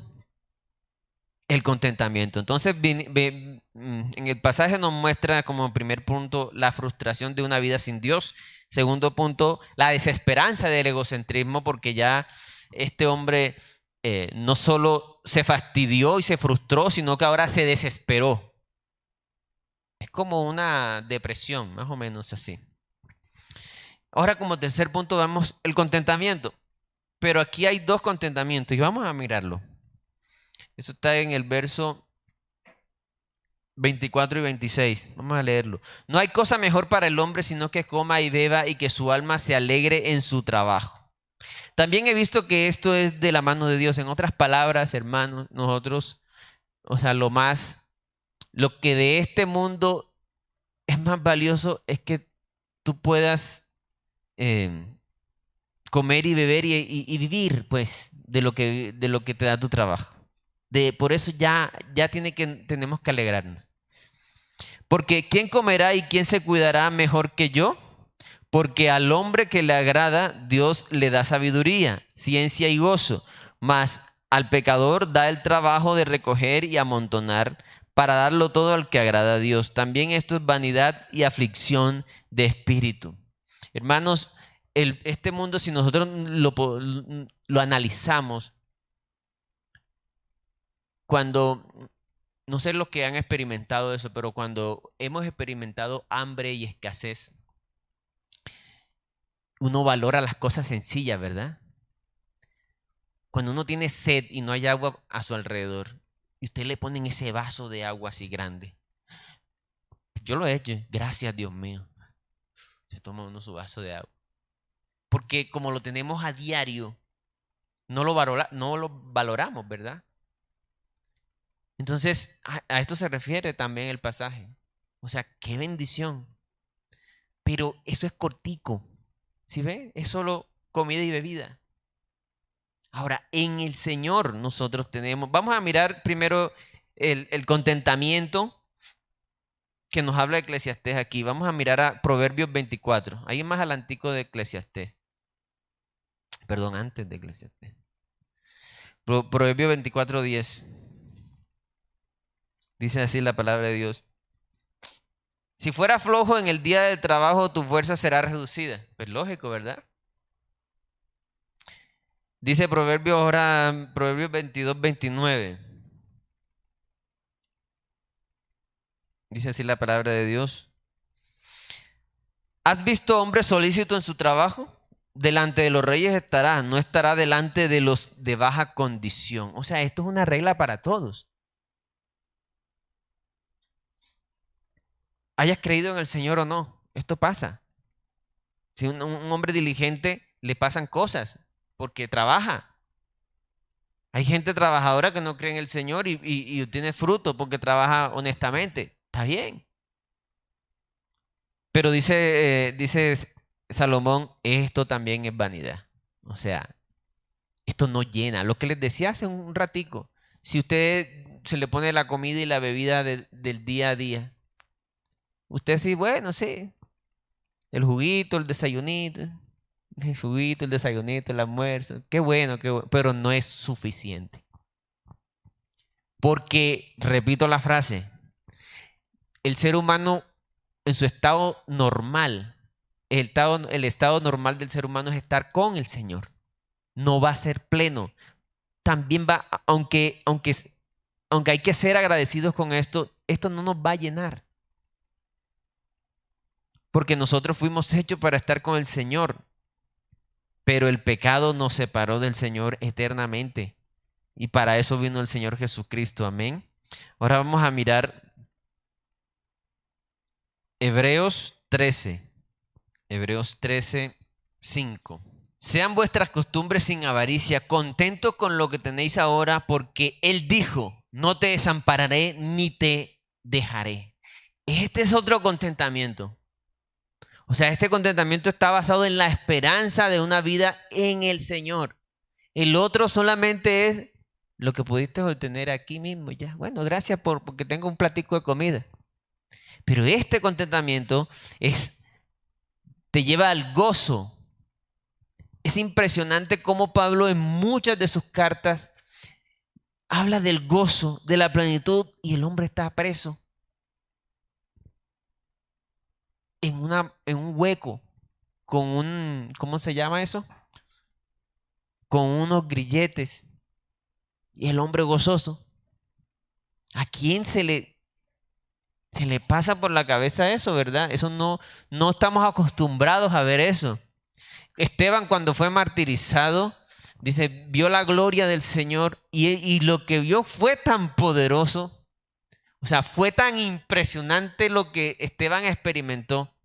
el contentamiento. Entonces, en el pasaje nos muestra como primer punto la frustración de una vida sin Dios. Segundo punto, la desesperanza del egocentrismo, porque ya este hombre no solo se fastidió y se frustró, sino que ahora se desesperó. Es como una depresión, más o menos así. Ahora como tercer punto vemos el contentamiento, pero aquí hay dos contentamientos y vamos a mirarlo. Eso está en el verso 24 y 26. Vamos a leerlo. No hay cosa mejor para el hombre sino que coma y beba y que su alma se alegre en su trabajo. También he visto que esto es de la mano de Dios. En otras palabras, hermanos, nosotros, o sea, lo que de este mundo es más valioso es que tú puedas eh, comer y beber y vivir, pues, de lo que te da tu trabajo. Por eso ya tenemos que alegrarnos. Porque ¿quién comerá y quién se cuidará mejor que yo? Porque al hombre que le agrada, Dios le da sabiduría, ciencia y gozo, mas al pecador da el trabajo de recoger y amontonar para darlo todo al que agrada a Dios. También esto es vanidad y aflicción de espíritu. Hermanos, este mundo, si nosotros lo analizamos, cuando no sé los que han experimentado eso, pero cuando hemos experimentado hambre y escasez, uno valora las cosas sencillas, ¿verdad? Cuando uno tiene sed y no hay agua a su alrededor, y usted le ponen ese vaso de agua así grande. Yo lo he hecho, gracias Dios mío. Se toma uno su vaso de agua. Porque como lo tenemos a diario, no lo valoramos, ¿verdad? Entonces, a esto se refiere también el pasaje. O sea, qué bendición. Pero eso es cortico. ¿Sí ve? Es solo comida y bebida. Ahora, en el Señor nosotros tenemos, vamos a mirar primero el contentamiento que nos habla Eclesiastés aquí. Vamos a mirar a Proverbios 24. Ahí más adelantico de Eclesiastés. Perdón, antes de Eclesiastés. Proverbios 24:10. Dice así la palabra de Dios. Si fuera flojo en el día del trabajo, tu fuerza será reducida. Pues lógico, ¿verdad? Dice Proverbios 22:29. Dice así la palabra de Dios. ¿Has visto hombre solícito en su trabajo? Delante de los reyes estará, no estará delante de los de baja condición. O sea, esto es una regla para todos. Hayas creído en el Señor o no, esto pasa. Si un hombre diligente le pasan cosas porque trabaja. Hay gente trabajadora que no cree en el Señor y tiene fruto porque trabaja honestamente. Está bien. Pero dice Salomón, esto también es vanidad. O sea, esto no llena. Lo que les decía hace un ratico, si usted se le pone la comida y la bebida del día a día, usted sí, bueno, sí, el juguito, el desayunito, el desayunito, el almuerzo, qué bueno, pero no es suficiente. Porque, repito la frase, el ser humano en su estado normal, el estado normal del ser humano es estar con el Señor. No va a ser pleno. También va, aunque hay que ser agradecidos con esto no nos va a llenar. Porque nosotros fuimos hechos para estar con el Señor. Pero el pecado nos separó del Señor eternamente. Y para eso vino el Señor Jesucristo. Amén. Ahora vamos a mirar Hebreos 13. Hebreos 13:5. Sean vuestras costumbres sin avaricia, contentos con lo que tenéis ahora, porque Él dijo, no te desampararé ni te dejaré. Este es otro contentamiento. O sea, este contentamiento está basado en la esperanza de una vida en el Señor. El otro solamente es lo que pudiste obtener aquí mismo ya. Bueno, gracias porque tengo un platico de comida. Pero este contentamiento te lleva al gozo. Es impresionante cómo Pablo en muchas de sus cartas habla del gozo, de la plenitud, y el hombre está preso en un hueco con ¿cómo se llama eso? Con unos grilletes, y el hombre gozoso. ¿A quién se le pasa por la cabeza eso, verdad? Eso no estamos acostumbrados a ver eso. Esteban, cuando fue martirizado, dice, vio la gloria del Señor y lo que vio fue tan poderoso, o sea, fue tan impresionante lo que Esteban experimentó,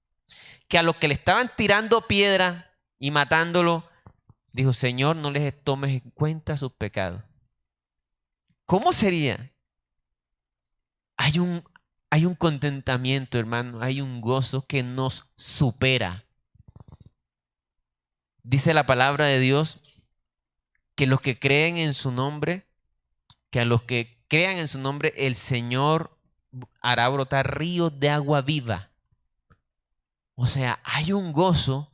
que a los que le estaban tirando piedra y matándolo, dijo, Señor, no les tomes en cuenta sus pecados. ¿Cómo sería? Hay un contentamiento, hermano, hay un gozo que nos supera. Dice la palabra de Dios que los que creen en su nombre, que a los que crean en su nombre, el Señor hará brotar ríos de agua viva. O sea, hay un gozo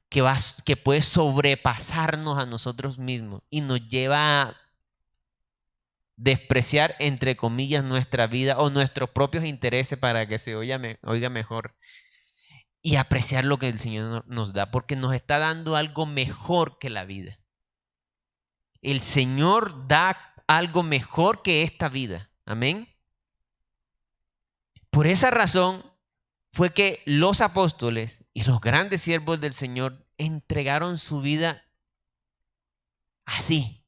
que puede sobrepasarnos a nosotros mismos y nos lleva a despreciar, entre comillas, nuestra vida o nuestros propios intereses para que se oiga mejor, y apreciar lo que el Señor nos da, porque nos está dando algo mejor que la vida. El Señor da algo mejor que esta vida. Amén. Por esa razón fue que los apóstoles y los grandes siervos del Señor entregaron su vida así,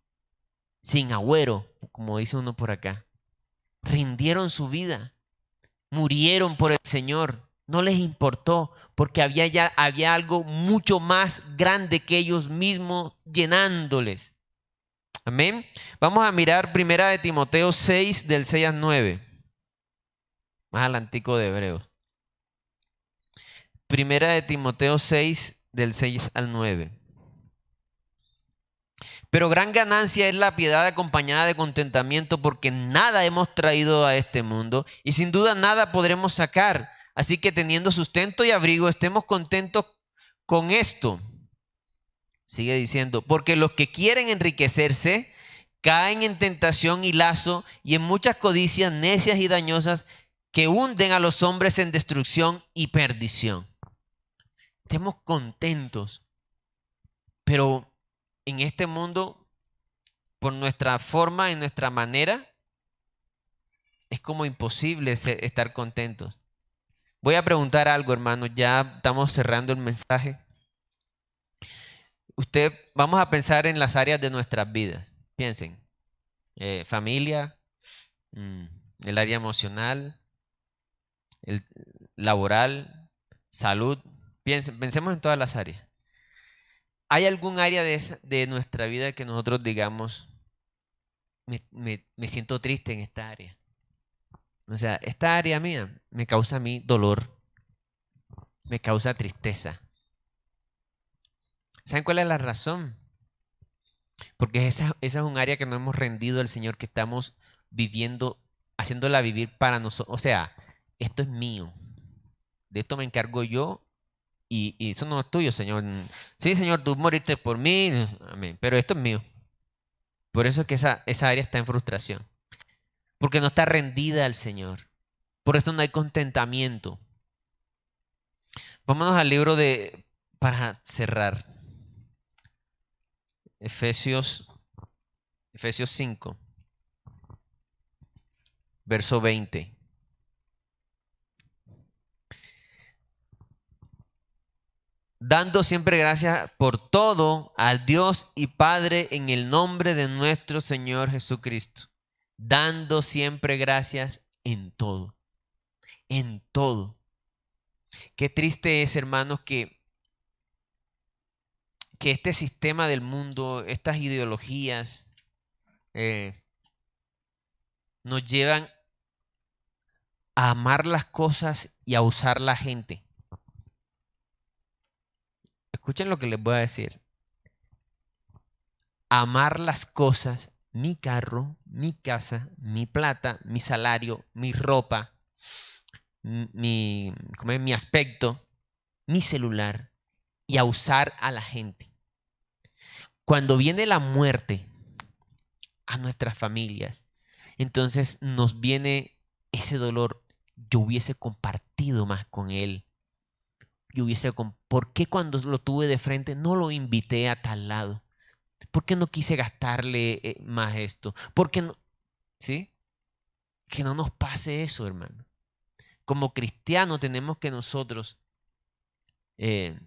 sin agüero, como dice uno por acá. Rindieron su vida, murieron por el Señor. No les importó porque había algo mucho más grande que ellos mismos llenándoles. Amén. Vamos a mirar 1 Timoteo 6, del 6 al 9. Más adelantico de Hebreos. Primera de Timoteo 6, del 6 al 9. Pero gran ganancia es la piedad acompañada de contentamiento, porque nada hemos traído a este mundo y sin duda nada podremos sacar. Así que teniendo sustento y abrigo, estemos contentos con esto. Sigue diciendo, porque los que quieren enriquecerse caen en tentación y lazo y en muchas codicias necias y dañosas que hunden a los hombres en destrucción y perdición. Estemos contentos, pero en este mundo, por nuestra forma, en nuestra manera, es como imposible estar contentos. Voy a preguntar algo, hermanos, ya estamos cerrando el mensaje. Vamos a pensar en las áreas de nuestras vidas. Piensen, familia, mm, el área emocional, el laboral, salud. Pensemos en todas las áreas. ¿Hay algún área de nuestra vida que nosotros digamos, me siento triste en esta área? O sea, esta área mía me causa a mí dolor, me causa tristeza. ¿Saben cuál es la razón? Porque esa es un área que no hemos rendido al Señor, que estamos viviendo, haciéndola vivir para nosotros. O sea, esto es mío. De esto me encargo yo y eso no es tuyo, Señor. Sí, Señor, tú moriste por mí, amén, pero esto es mío. Por eso es que esa área está en frustración. Porque no está rendida al Señor. Por eso no hay contentamiento. Vámonos al libro para cerrar. Efesios 5, verso 20. Dando siempre gracias por todo al Dios y Padre en el nombre de nuestro Señor Jesucristo. Dando siempre gracias en todo. En todo. Qué triste es, hermanos, que este sistema del mundo, estas ideologías, nos llevan a amar las cosas y a usar la gente. Escuchen lo que les voy a decir. Amar las cosas, mi carro, mi casa, mi plata, mi salario, mi ropa, mi aspecto, mi celular, y a usar a la gente. Cuando viene la muerte a nuestras familias, entonces nos viene ese dolor. Yo hubiese compartido más con él. ¿Por qué cuando lo tuve de frente no lo invité a tal lado? ¿Por qué no quise gastarle más esto? ¿Por qué no? ¿Sí? Que no nos pase eso, hermano. Como cristianos tenemos que nosotros eh,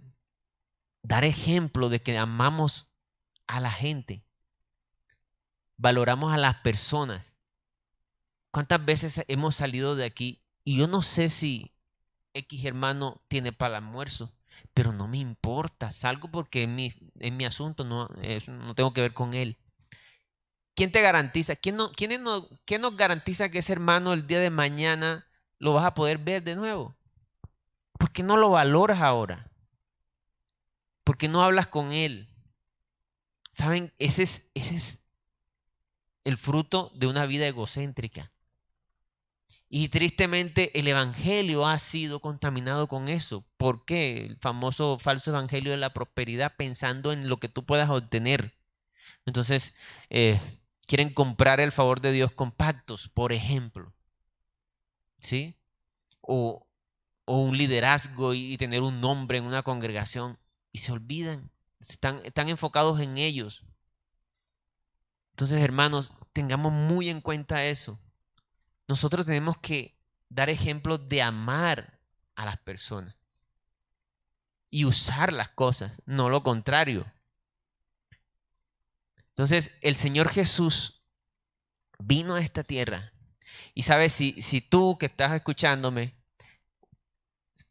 dar ejemplo de que amamos a la gente, valoramos a las personas. ¿Cuántas veces hemos salido de aquí y yo no sé si X hermano tiene para el almuerzo, pero no me importa, salgo porque es mi asunto, no tengo que ver con él. ¿Quién te garantiza? ¿Quién nos garantiza que ese hermano el día de mañana lo vas a poder ver de nuevo? ¿Por qué no lo valoras ahora? ¿Por qué no hablas con él? ¿Saben? Ese es el fruto de una vida egocéntrica. Y tristemente el evangelio ha sido contaminado con eso. ¿Por qué? El famoso falso evangelio de la prosperidad, pensando en lo que tú puedas obtener. Entonces, quieren comprar el favor de Dios con pactos, por ejemplo. ¿Sí? O un liderazgo y tener un nombre en una congregación y se olvidan, están enfocados en ellos. Entonces, hermanos, tengamos muy en cuenta eso. Nosotros tenemos que dar ejemplos de amar a las personas y usar las cosas, no lo contrario. Entonces, el Señor Jesús vino a esta tierra y sabes, si tú que estás escuchándome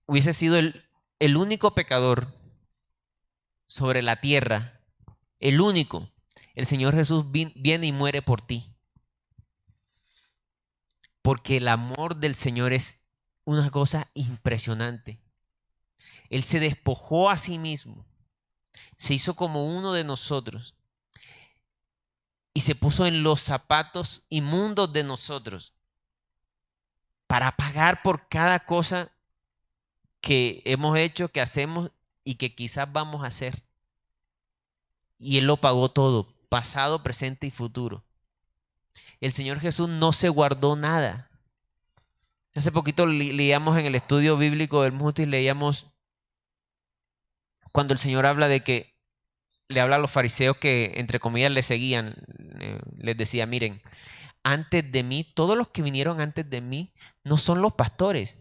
hubiese sido el único pecador sobre la tierra, el único, el Señor Jesús viene y muere por ti. Porque el amor del Señor es una cosa impresionante. Él se despojó a sí mismo, se hizo como uno de nosotros y se puso en los zapatos inmundos de nosotros para pagar por cada cosa que hemos hecho, que hacemos y que quizás vamos a hacer. Y Él lo pagó todo, pasado, presente y futuro. El Señor Jesús no se guardó nada. Hace poquito leíamos en el estudio bíblico del Mutis, leíamos cuando el Señor habla de que le habla a los fariseos que entre comillas le seguían, les decía, miren, antes de mí, todos los que vinieron antes de mí no son los pastores.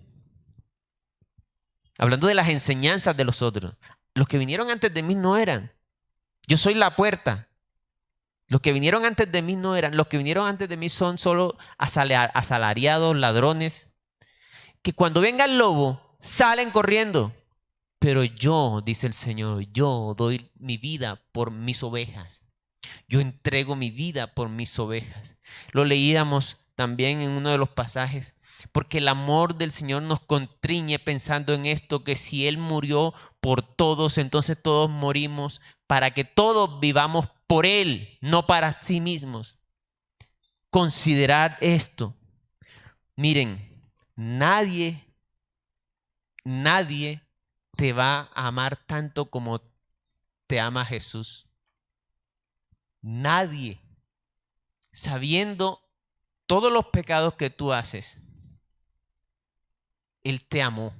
Hablando de las enseñanzas de los otros. Los que vinieron antes de mí no eran. Yo soy la puerta. Los que vinieron antes de mí no eran. Los que vinieron antes de mí son solo asalariados, ladrones, que cuando venga el lobo salen corriendo. Pero yo, dice el Señor, yo doy mi vida por mis ovejas. Yo entrego mi vida por mis ovejas. Lo leíamos también en uno de los pasajes, porque el amor del Señor nos constriñe pensando en esto, que si Él murió por todos, entonces todos morimos, para que todos vivamos por Él, no para sí mismos. Considerad esto. Miren, nadie te va a amar tanto como te ama Jesús. Nadie, sabiendo todos los pecados que tú haces, Él te amó.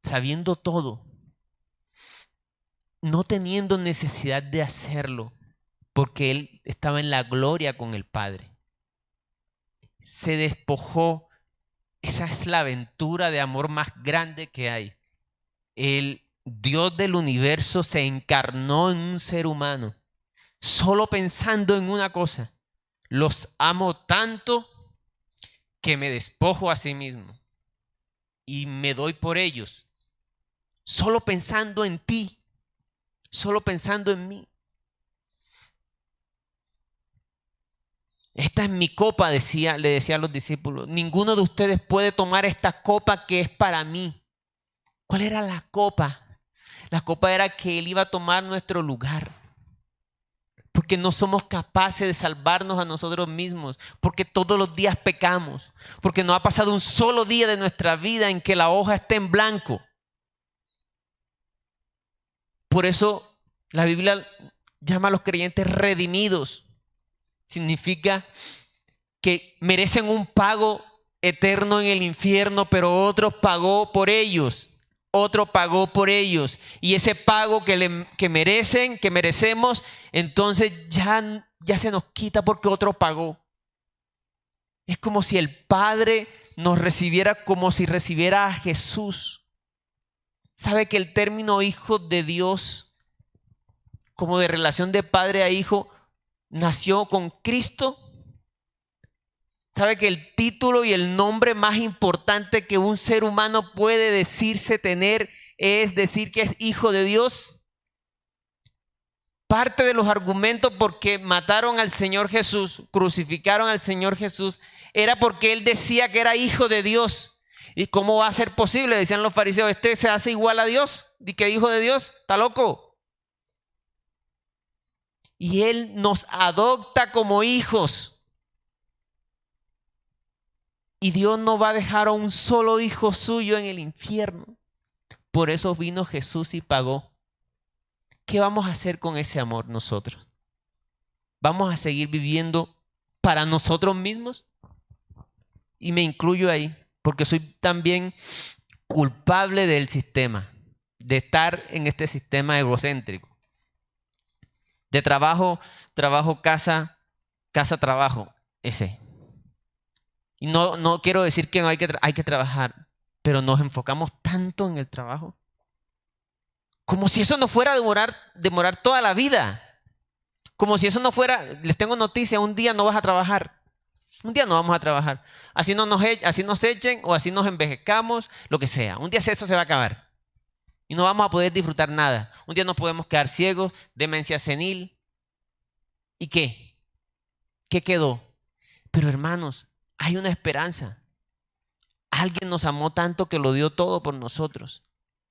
Sabiendo todo, no teniendo necesidad de hacerlo, porque Él estaba en la gloria con el Padre. Se despojó. Esa es la aventura de amor más grande que hay. El Dios del universo se encarnó en un ser humano, solo pensando en una cosa: los amo tanto que me despojo a sí mismo y me doy por ellos, solo pensando en ti, solo pensando en mí. Esta es mi copa, le decía a los discípulos. Ninguno de ustedes puede tomar esta copa que es para mí. ¿Cuál era la copa? La copa era que Él iba a tomar nuestro lugar. Porque no somos capaces de salvarnos a nosotros mismos. Porque todos los días pecamos. Porque no ha pasado un solo día de nuestra vida en que la hoja esté en blanco. Por eso la Biblia llama a los creyentes redimidos. Significa que merecen un pago eterno en el infierno, pero otro pagó por ellos. Otro pagó por ellos. Y ese pago que merecen, que merecemos, entonces ya se nos quita porque otro pagó. Es como si el Padre nos recibiera como si recibiera a Jesús. ¿Sabe que el término hijo de Dios, como de relación de padre a hijo, nació con Cristo? ¿Sabe que el título y el nombre más importante que un ser humano puede decirse tener es decir que es hijo de Dios? Parte de los argumentos por qué mataron al Señor Jesús, crucificaron al Señor Jesús, era porque Él decía que era hijo de Dios. ¿Y cómo va a ser posible? Decían los fariseos, este se hace igual a Dios, y que hijo de Dios, está loco. Y Él nos adopta como hijos. Y Dios no va a dejar a un solo hijo suyo en el infierno. Por eso vino Jesús y pagó. ¿Qué vamos a hacer con ese amor nosotros? ¿Vamos a seguir viviendo para nosotros mismos? Y me incluyo ahí, porque soy también culpable del sistema, de estar en este sistema egocéntrico. De trabajo, casa, trabajo, ese. Y no quiero decir que no hay que trabajar, pero nos enfocamos tanto en el trabajo. Como si eso no fuera a demorar toda la vida. Como si eso no fuera, les tengo noticia, un día no vas a trabajar. Un día no vamos a trabajar. Así nos echen o así nos envejezcamos, lo que sea. Un día eso se va a acabar. Y no vamos a poder disfrutar nada. Un día nos podemos quedar ciegos, demencia senil. ¿Y qué? ¿Qué quedó? Pero hermanos, hay una esperanza. Alguien nos amó tanto que lo dio todo por nosotros.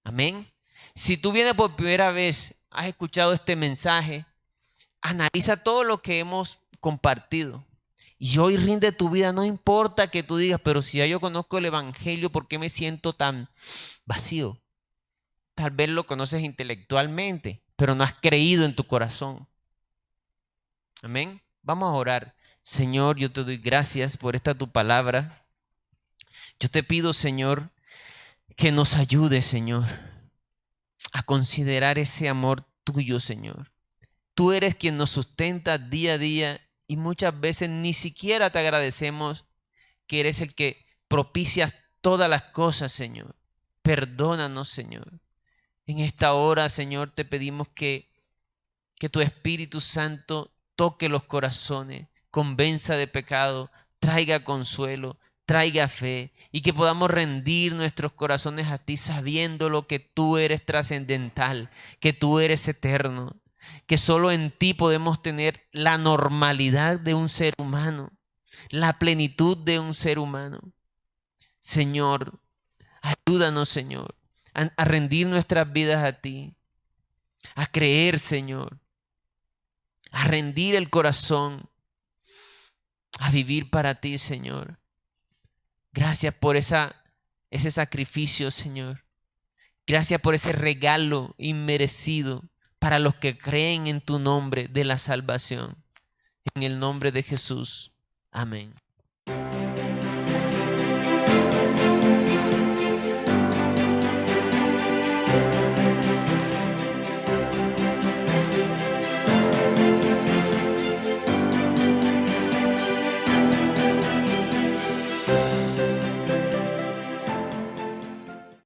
Amén. Si tú vienes por primera vez, has escuchado este mensaje, analiza todo lo que hemos compartido. Y hoy rinde tu vida, no importa que tú digas, pero si ya yo conozco el evangelio, ¿por qué me siento tan vacío? Tal vez lo conoces intelectualmente, pero no has creído en tu corazón. Amén. Vamos a orar. Señor, yo te doy gracias por esta tu palabra. Yo te pido, Señor, que nos ayudes, Señor, a considerar ese amor tuyo, Señor. Tú eres quien nos sustenta día a día y muchas veces ni siquiera te agradecemos que eres el que propicias todas las cosas, Señor. Perdónanos, Señor. En esta hora, Señor, te pedimos que tu Espíritu Santo toque los corazones, convenza de pecado, traiga consuelo, traiga fe y que podamos rendir nuestros corazones a ti sabiendo lo que tú eres trascendental, que tú eres eterno, que solo en ti podemos tener la normalidad de un ser humano, la plenitud de un ser humano. Señor, ayúdanos, Señor, a rendir nuestras vidas a ti, a creer, Señor, a rendir el corazón, a vivir para ti, Señor. Gracias por ese sacrificio, Señor. Gracias por ese regalo inmerecido para los que creen en tu nombre de la salvación. En el nombre de Jesús. Amén.